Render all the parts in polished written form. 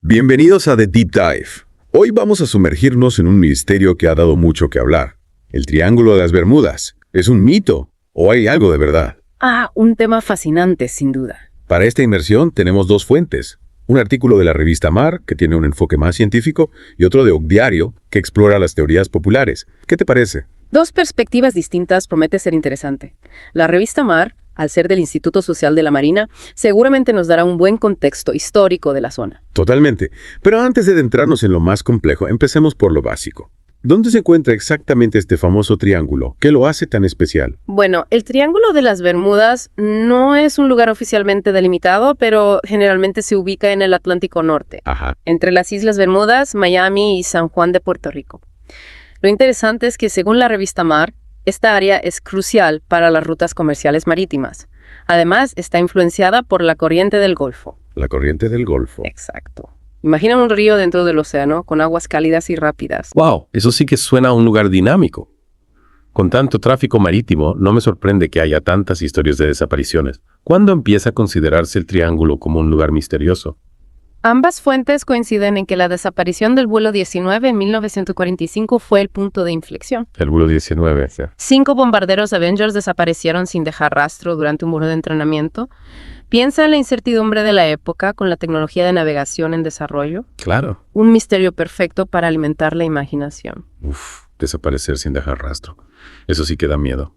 Bienvenidos a The Deep Dive. Hoy vamos a sumergirnos en un misterio que ha dado mucho que hablar. El Triángulo de las Bermudas. ¿Es un mito o hay algo de verdad? Un tema fascinante, sin duda. Para esta inmersión tenemos dos fuentes. Un artículo de la revista Mar, que tiene un enfoque más científico, y otro de Diario, que explora las teorías populares. ¿Qué te parece? Dos perspectivas distintas promete ser interesante. La revista Mar, al ser del Instituto Social de la Marina, seguramente nos dará un buen contexto histórico de la zona. Totalmente. Pero antes de adentrarnos en lo más complejo, empecemos por lo básico. ¿Dónde se encuentra exactamente este famoso triángulo? ¿Qué lo hace tan especial? Bueno, el Triángulo de las Bermudas no es un lugar oficialmente delimitado, pero generalmente se ubica en el Atlántico Norte, entre las Islas Bermudas, Miami y San Juan de Puerto Rico. Lo interesante es que, según la revista Mar, esta área es crucial para las rutas comerciales marítimas. Además, está influenciada por la corriente del Golfo. La corriente del Golfo. Exacto. Imagina un río dentro del océano con aguas cálidas y rápidas. ¡Wow! Eso sí que suena a un lugar dinámico. Con tanto tráfico marítimo, no me sorprende que haya tantas historias de desapariciones. ¿Cuándo empieza a considerarse el Triángulo como un lugar misterioso? Ambas fuentes coinciden en que la desaparición del vuelo 19 en 1945 fue el punto de inflexión. El vuelo 19, sí. 5 bombarderos Avengers desaparecieron sin dejar rastro durante un vuelo de entrenamiento. Piensa en la incertidumbre de la época con la tecnología de navegación en desarrollo. Claro. Un misterio perfecto para alimentar la imaginación. Desaparecer sin dejar rastro. Eso sí que da miedo.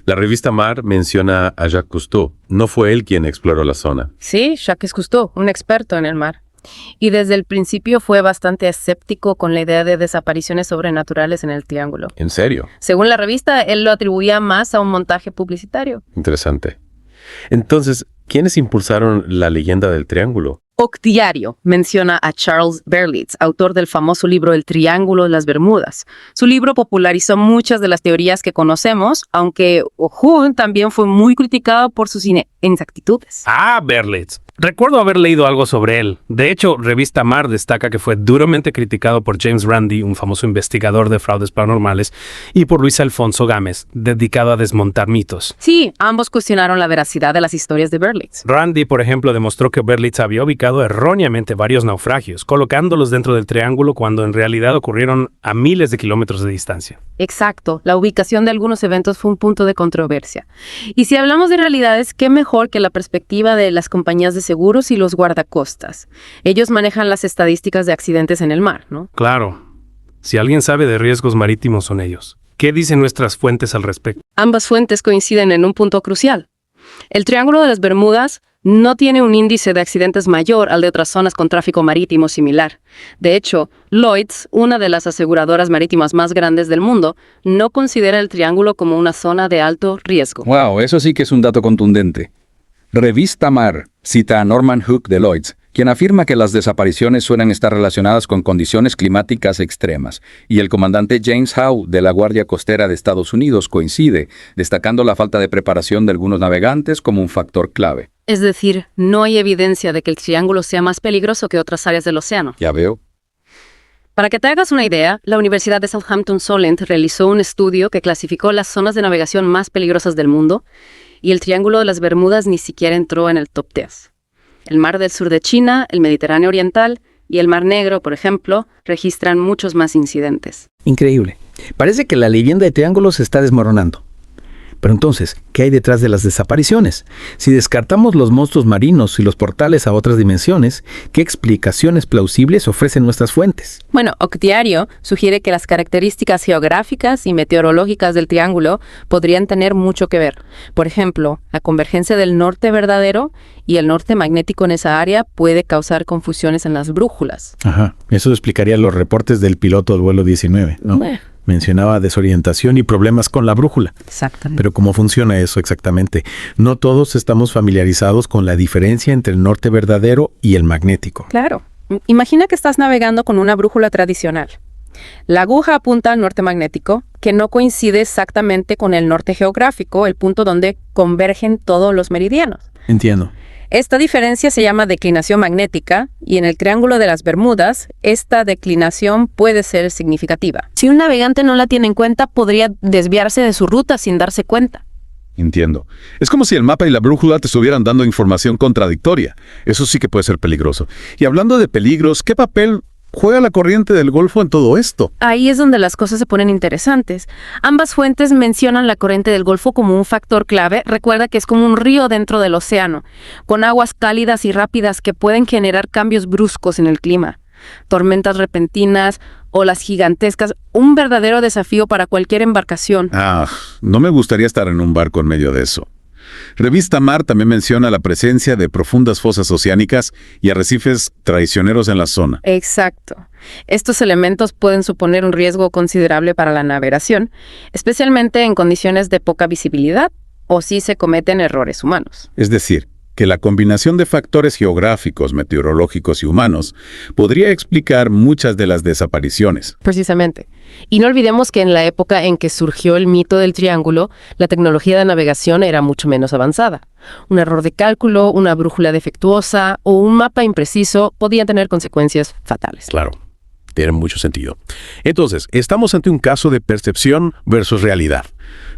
La revista Mar menciona a Jacques Cousteau. No fue él quien exploró la zona. Sí, Jacques Cousteau, un experto en el mar. Y desde el principio fue bastante escéptico con la idea de desapariciones sobrenaturales en el Triángulo. ¿En serio? Según la revista, él lo atribuía más a un montaje publicitario. Interesante. Entonces, ¿quiénes impulsaron la leyenda del Triángulo? Diario menciona a Charles Berlitz, autor del famoso libro El Triángulo de las Bermudas. Su libro popularizó muchas de las teorías que conocemos, aunque también fue muy criticado por sus inexactitudes. Berlitz. Recuerdo haber leído algo sobre él. De hecho, Revista Mar destaca que fue duramente criticado por James Randi, un famoso investigador de fraudes paranormales, y por Luis Alfonso Gámez, dedicado a desmontar mitos. Sí, ambos cuestionaron la veracidad de las historias de Berlitz. Randi, por ejemplo, demostró que Berlitz había ubicado erróneamente varios naufragios, colocándolos dentro del triángulo cuando en realidad ocurrieron a miles de kilómetros de distancia. Exacto, la ubicación de algunos eventos fue un punto de controversia. Y si hablamos de realidades, ¿qué mejor que la perspectiva de las compañías de seguros y los guardacostas? Ellos manejan las estadísticas de accidentes en el mar, ¿no? Claro. Si alguien sabe de riesgos marítimos son ellos. ¿Qué dicen nuestras fuentes al respecto? Ambas fuentes coinciden en un punto crucial. El Triángulo de las Bermudas no tiene un índice de accidentes mayor al de otras zonas con tráfico marítimo similar. De hecho, Lloyd's, una de las aseguradoras marítimas más grandes del mundo, no considera el Triángulo como una zona de alto riesgo. ¡Wow! Eso sí que es un dato contundente. Revista Mar cita a Norman Hook de Lloyd's, quien afirma que las desapariciones suelen estar relacionadas con condiciones climáticas extremas, y el comandante James Howe de la Guardia Costera de Estados Unidos coincide, destacando la falta de preparación de algunos navegantes como un factor clave. Es decir, no hay evidencia de que el Triángulo sea más peligroso que otras áreas del océano. Ya veo. Para que te hagas una idea, la Universidad de Southampton Solent realizó un estudio que clasificó las zonas de navegación más peligrosas del mundo, y el Triángulo de las Bermudas ni siquiera entró en el top 10. El Mar del Sur de China, el Mediterráneo Oriental y el Mar Negro, por ejemplo, registran muchos más incidentes. Increíble. Parece que la leyenda de Triángulo se está desmoronando. Pero entonces, ¿qué hay detrás de las desapariciones? Si descartamos los monstruos marinos y los portales a otras dimensiones, ¿qué explicaciones plausibles ofrecen nuestras fuentes? Bueno, Diario sugiere que las características geográficas y meteorológicas del Triángulo podrían tener mucho que ver. Por ejemplo, la convergencia del norte verdadero y el norte magnético en esa área puede causar confusiones en las brújulas. Eso explicaría los reportes del piloto del vuelo 19, ¿no? Mencionaba desorientación y problemas con la brújula. Exactamente. Pero ¿cómo funciona eso exactamente? No todos estamos familiarizados con la diferencia entre el norte verdadero y el magnético. Claro. Imagina que estás navegando con una brújula tradicional. La aguja apunta al norte magnético, que no coincide exactamente con el norte geográfico, el punto donde convergen todos los meridianos. Entiendo. Esta diferencia se llama declinación magnética y en el Triángulo de las Bermudas, esta declinación puede ser significativa. Si un navegante no la tiene en cuenta, podría desviarse de su ruta sin darse cuenta. Entiendo. Es como si el mapa y la brújula te estuvieran dando información contradictoria. Eso sí que puede ser peligroso. Y hablando de peligros, ¿qué papel juega la corriente del Golfo en todo esto? Ahí es donde las cosas se ponen interesantes. Ambas fuentes mencionan la corriente del Golfo como un factor clave. Recuerda que es como un río dentro del océano, con aguas cálidas y rápidas que pueden generar cambios bruscos en el clima. Tormentas repentinas, olas gigantescas, un verdadero desafío para cualquier embarcación. No me gustaría estar en un barco en medio de eso. Revista Mar también menciona la presencia de profundas fosas oceánicas y arrecifes traicioneros en la zona. Exacto. Estos elementos pueden suponer un riesgo considerable para la navegación, especialmente en condiciones de poca visibilidad o si se cometen errores humanos. Es decir, que la combinación de factores geográficos, meteorológicos y humanos podría explicar muchas de las desapariciones. Precisamente. Y no olvidemos que en la época en que surgió el mito del triángulo, la tecnología de navegación era mucho menos avanzada. Un error de cálculo, una brújula defectuosa o un mapa impreciso podían tener consecuencias fatales. Claro, tiene mucho sentido. Entonces, estamos ante un caso de percepción versus realidad.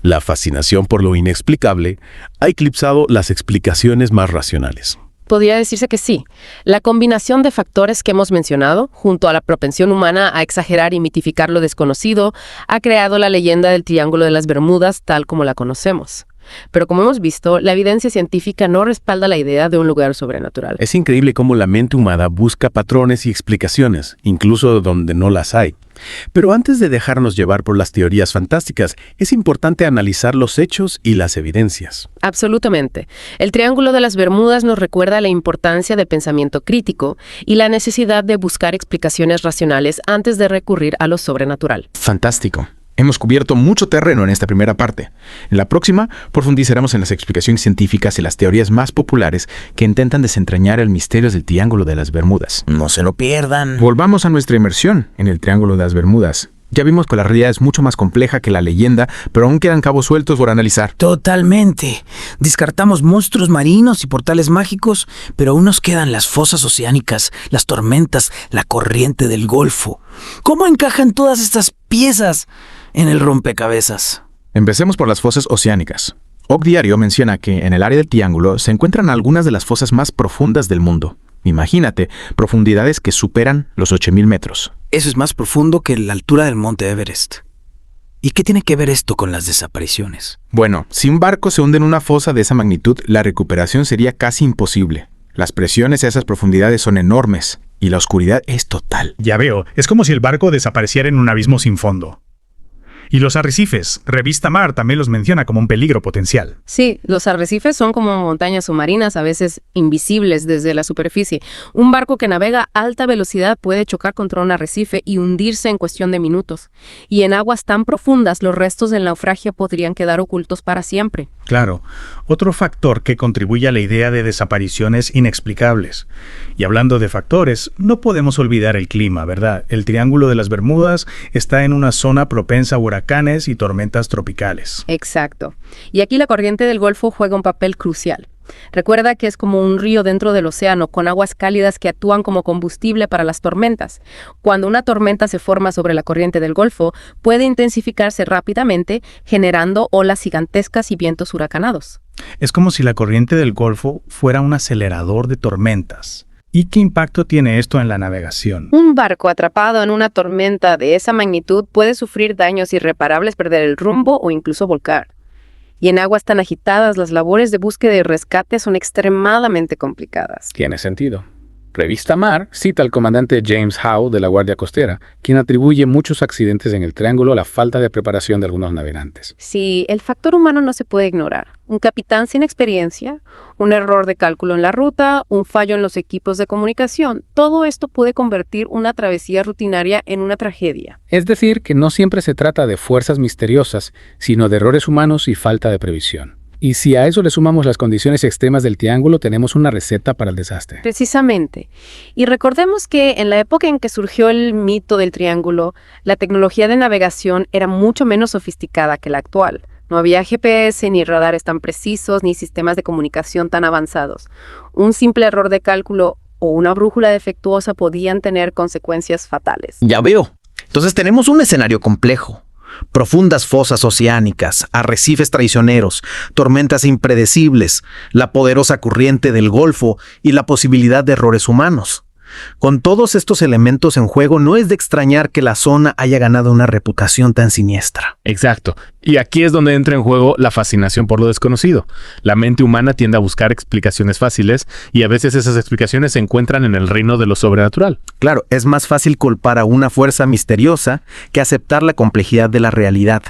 La fascinación por lo inexplicable ha eclipsado las explicaciones más racionales. Podría decirse que sí. La combinación de factores que hemos mencionado, junto a la propensión humana a exagerar y mitificar lo desconocido, ha creado la leyenda del Triángulo de las Bermudas tal como la conocemos. Pero como hemos visto, la evidencia científica no respalda la idea de un lugar sobrenatural. Es increíble cómo la mente humana busca patrones y explicaciones, incluso donde no las hay. Pero antes de dejarnos llevar por las teorías fantásticas, es importante analizar los hechos y las evidencias. Absolutamente. El Triángulo de las Bermudas nos recuerda la importancia del pensamiento crítico y la necesidad de buscar explicaciones racionales antes de recurrir a lo sobrenatural. Fantástico. Hemos cubierto mucho terreno en esta primera parte. En la próxima, profundizaremos en las explicaciones científicas y las teorías más populares que intentan desentrañar el misterio del Triángulo de las Bermudas. No se lo pierdan. Volvamos a nuestra inmersión en el Triángulo de las Bermudas. Ya vimos que la realidad es mucho más compleja que la leyenda, pero aún quedan cabos sueltos por analizar. Totalmente. Descartamos monstruos marinos y portales mágicos, pero aún nos quedan las fosas oceánicas, las tormentas, la corriente del Golfo. ¿Cómo encajan todas estas piezas en el rompecabezas? Empecemos por las fosas oceánicas. Oak Diario menciona que en el área del Triángulo se encuentran algunas de las fosas más profundas del mundo. Imagínate, profundidades que superan los 8,000 metros. Eso es más profundo que la altura del monte Everest. ¿Y qué tiene que ver esto con las desapariciones? Bueno, si un barco se hunde en una fosa de esa magnitud, la recuperación sería casi imposible. Las presiones a esas profundidades son enormes y la oscuridad es total. Ya veo, es como si el barco desapareciera en un abismo sin fondo. Y los arrecifes, Revista Mar también los menciona como un peligro potencial. Sí, los arrecifes son como montañas submarinas, a veces invisibles desde la superficie. Un barco que navega a alta velocidad puede chocar contra un arrecife y hundirse en cuestión de minutos. Y en aguas tan profundas, los restos del naufragio podrían quedar ocultos para siempre. Claro, otro factor que contribuye a la idea de desapariciones inexplicables. Y hablando de factores, no podemos olvidar el clima, ¿verdad? El Triángulo de las Bermudas está en una zona propensa a huracanes y tormentas tropicales. Exacto. Y aquí la corriente del Golfo juega un papel crucial. Recuerda que es como un río dentro del océano, con aguas cálidas que actúan como combustible para las tormentas. Cuando una tormenta se forma sobre la corriente del Golfo, puede intensificarse rápidamente, generando olas gigantescas y vientos huracanados. Es como si la corriente del Golfo fuera un acelerador de tormentas. ¿Y qué impacto tiene esto en la navegación? Un barco atrapado en una tormenta de esa magnitud puede sufrir daños irreparables, perder el rumbo o incluso volcar. Y en aguas tan agitadas, las labores de búsqueda y rescate son extremadamente complicadas. Tiene sentido. Revista Mar cita al comandante James Howe de la Guardia Costera, quien atribuye muchos accidentes en el Triángulo a la falta de preparación de algunos navegantes. Sí, el factor humano no se puede ignorar. Un capitán sin experiencia, un error de cálculo en la ruta, un fallo en los equipos de comunicación, todo esto puede convertir una travesía rutinaria en una tragedia. Es decir, que no siempre se trata de fuerzas misteriosas, sino de errores humanos y falta de previsión. Y si a eso le sumamos las condiciones extremas del Triángulo, tenemos una receta para el desastre. Precisamente. Y recordemos que en la época en que surgió el mito del Triángulo, la tecnología de navegación era mucho menos sofisticada que la actual. No había GPS, ni radares tan precisos, ni sistemas de comunicación tan avanzados. Un simple error de cálculo o una brújula defectuosa podían tener consecuencias fatales. Ya veo. Entonces tenemos un escenario complejo. profundas fosas oceánicas, arrecifes traicioneros, tormentas impredecibles, la poderosa corriente del Golfo y la posibilidad de errores humanos. Con todos estos elementos en juego, no es de extrañar que la zona haya ganado una reputación tan siniestra. Exacto. Y aquí es donde entra en juego la fascinación por lo desconocido. La mente humana tiende a buscar explicaciones fáciles y a veces esas explicaciones se encuentran en el reino de lo sobrenatural. Claro, es más fácil culpar a una fuerza misteriosa que aceptar la complejidad de la realidad.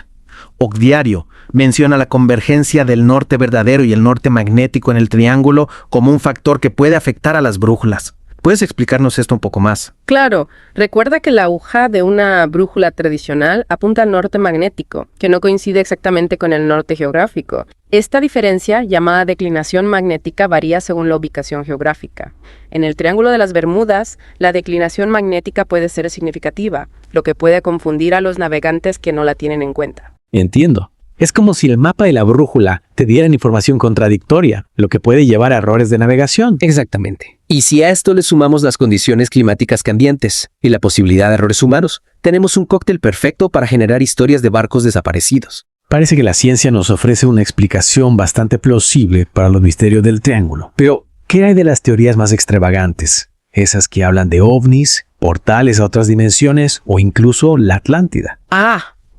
Ogdiario menciona la convergencia del norte verdadero y el norte magnético en el triángulo como un factor que puede afectar a las brújulas. ¿Puedes explicarnos esto un poco más? Claro, recuerda que la aguja de una brújula tradicional apunta al norte magnético, que no coincide exactamente con el norte geográfico. Esta diferencia, llamada declinación magnética, varía según la ubicación geográfica. En el Triángulo de las Bermudas, la declinación magnética puede ser significativa, lo que puede confundir a los navegantes que no la tienen en cuenta. Entiendo. Es como si el mapa y la brújula te dieran información contradictoria, lo que puede llevar a errores de navegación. Exactamente. Y si a esto le sumamos las condiciones climáticas cambiantes y la posibilidad de errores humanos, tenemos un cóctel perfecto para generar historias de barcos desaparecidos. Parece que la ciencia nos ofrece una explicación bastante plausible para los misterios del triángulo. Pero, ¿qué hay de las teorías más extravagantes? Esas que hablan de ovnis, portales a otras dimensiones o incluso la Atlántida.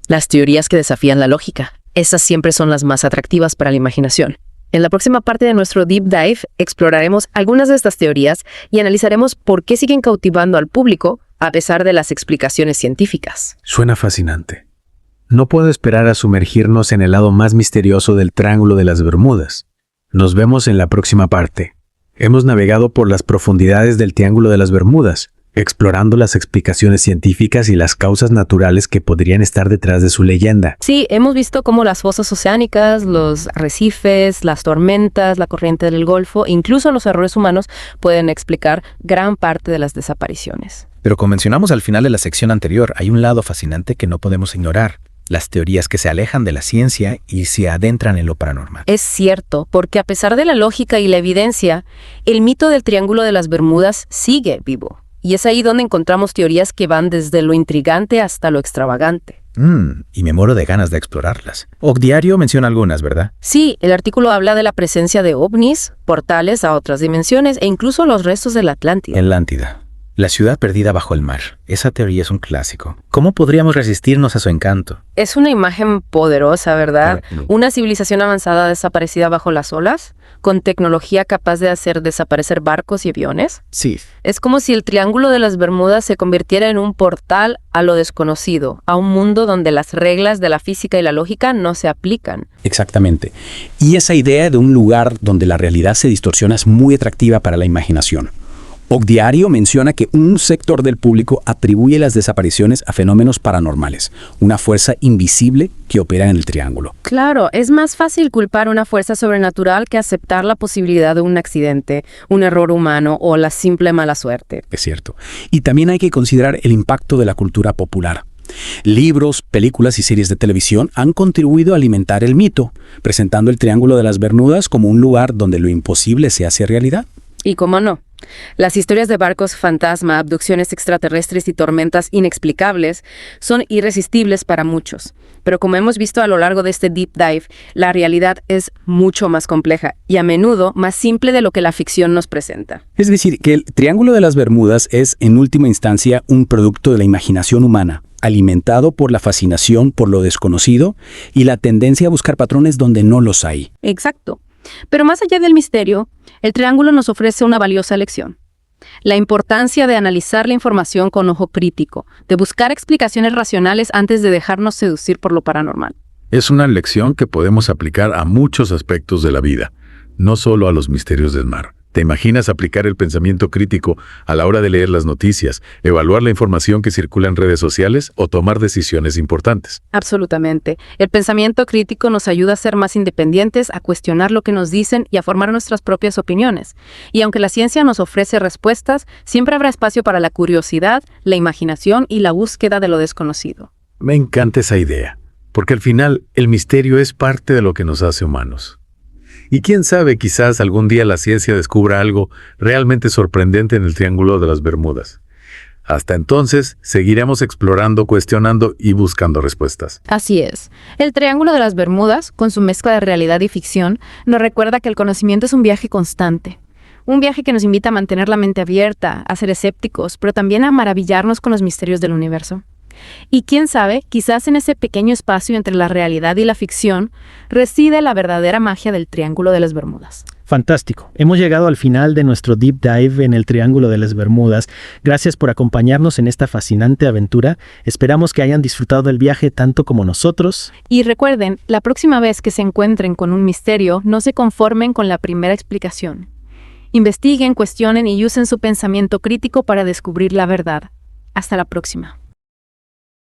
Las teorías que desafían la lógica. Esas siempre son las más atractivas para la imaginación. En la próxima parte de nuestro Deep Dive exploraremos algunas de estas teorías y analizaremos por qué siguen cautivando al público a pesar de las explicaciones científicas. Suena fascinante. No puedo esperar a sumergirnos en el lado más misterioso del Triángulo de las Bermudas. Nos vemos en la próxima parte. Hemos navegado por las profundidades del Triángulo de las Bermudas, explorando las explicaciones científicas y las causas naturales que podrían estar detrás de su leyenda. Sí, hemos visto cómo las fosas oceánicas, los arrecifes, las tormentas, la corriente del Golfo, incluso los errores humanos pueden explicar gran parte de las desapariciones. Pero como mencionamos al final de la sección anterior, hay un lado fascinante que no podemos ignorar. Las teorías que se alejan de la ciencia y se adentran en lo paranormal. Es cierto, porque a pesar de la lógica y la evidencia, el mito del Triángulo de las Bermudas sigue vivo. Y es ahí donde encontramos teorías que van desde lo intrigante hasta lo extravagante. Y me muero de ganas de explorarlas. Ogdiario menciona algunas, ¿verdad? Sí, el artículo habla de la presencia de ovnis, portales a otras dimensiones e incluso los restos de la Atlántida. Atlántida. La ciudad perdida bajo el mar. Esa teoría es un clásico. ¿Cómo podríamos resistirnos a su encanto? Es una imagen poderosa, ¿verdad? Una civilización avanzada desaparecida bajo las olas, con tecnología capaz de hacer desaparecer barcos y aviones. Sí. Es como si el Triángulo de las Bermudas se convirtiera en un portal a lo desconocido, a un mundo donde las reglas de la física y la lógica no se aplican. Exactamente. Y esa idea de un lugar donde la realidad se distorsiona es muy atractiva para la imaginación. Ogdiario menciona que un sector del público atribuye las desapariciones a fenómenos paranormales, una fuerza invisible que opera en el triángulo. Claro, es más fácil culpar una fuerza sobrenatural que aceptar la posibilidad de un accidente, un error humano o la simple mala suerte. Es cierto. Y también hay que considerar el impacto de la cultura popular. Libros, películas y series de televisión han contribuido a alimentar el mito, presentando el Triángulo de las Bermudas como un lugar donde lo imposible se hace realidad. Y cómo no. Las historias de barcos fantasma, abducciones extraterrestres y tormentas inexplicables son irresistibles para muchos. Pero como hemos visto a lo largo de este Deep Dive, la realidad es mucho más compleja y a menudo más simple de lo que la ficción nos presenta. Es decir, que el Triángulo de las Bermudas es, en última instancia, un producto de la imaginación humana, alimentado por la fascinación por lo desconocido y la tendencia a buscar patrones donde no los hay. Exacto. Pero más allá del misterio, el triángulo nos ofrece una valiosa lección. La importancia de analizar la información con ojo crítico, de buscar explicaciones racionales antes de dejarnos seducir por lo paranormal. Es una lección que podemos aplicar a muchos aspectos de la vida, no solo a los misterios del mar. ¿Te imaginas aplicar el pensamiento crítico a la hora de leer las noticias, evaluar la información que circula en redes sociales o tomar decisiones importantes? Absolutamente. El pensamiento crítico nos ayuda a ser más independientes, a cuestionar lo que nos dicen y a formar nuestras propias opiniones. Y aunque la ciencia nos ofrece respuestas, siempre habrá espacio para la curiosidad, la imaginación y la búsqueda de lo desconocido. Me encanta esa idea, porque al final el misterio es parte de lo que nos hace humanos. Y quién sabe, quizás algún día la ciencia descubra algo realmente sorprendente en el Triángulo de las Bermudas. Hasta entonces, seguiremos explorando, cuestionando y buscando respuestas. Así es. El Triángulo de las Bermudas, con su mezcla de realidad y ficción, nos recuerda que el conocimiento es un viaje constante. Un viaje que nos invita a mantener la mente abierta, a ser escépticos, pero también a maravillarnos con los misterios del universo. Y quién sabe, quizás en ese pequeño espacio entre la realidad y la ficción reside la verdadera magia del Triángulo de las Bermudas. Fantástico. Hemos llegado al final de nuestro deep dive en el Triángulo de las Bermudas. Gracias por acompañarnos en esta fascinante aventura. Esperamos que hayan disfrutado del viaje tanto como nosotros. Y recuerden, la próxima vez que se encuentren con un misterio, no se conformen con la primera explicación. Investiguen, cuestionen y usen su pensamiento crítico para descubrir la verdad. Hasta la próxima.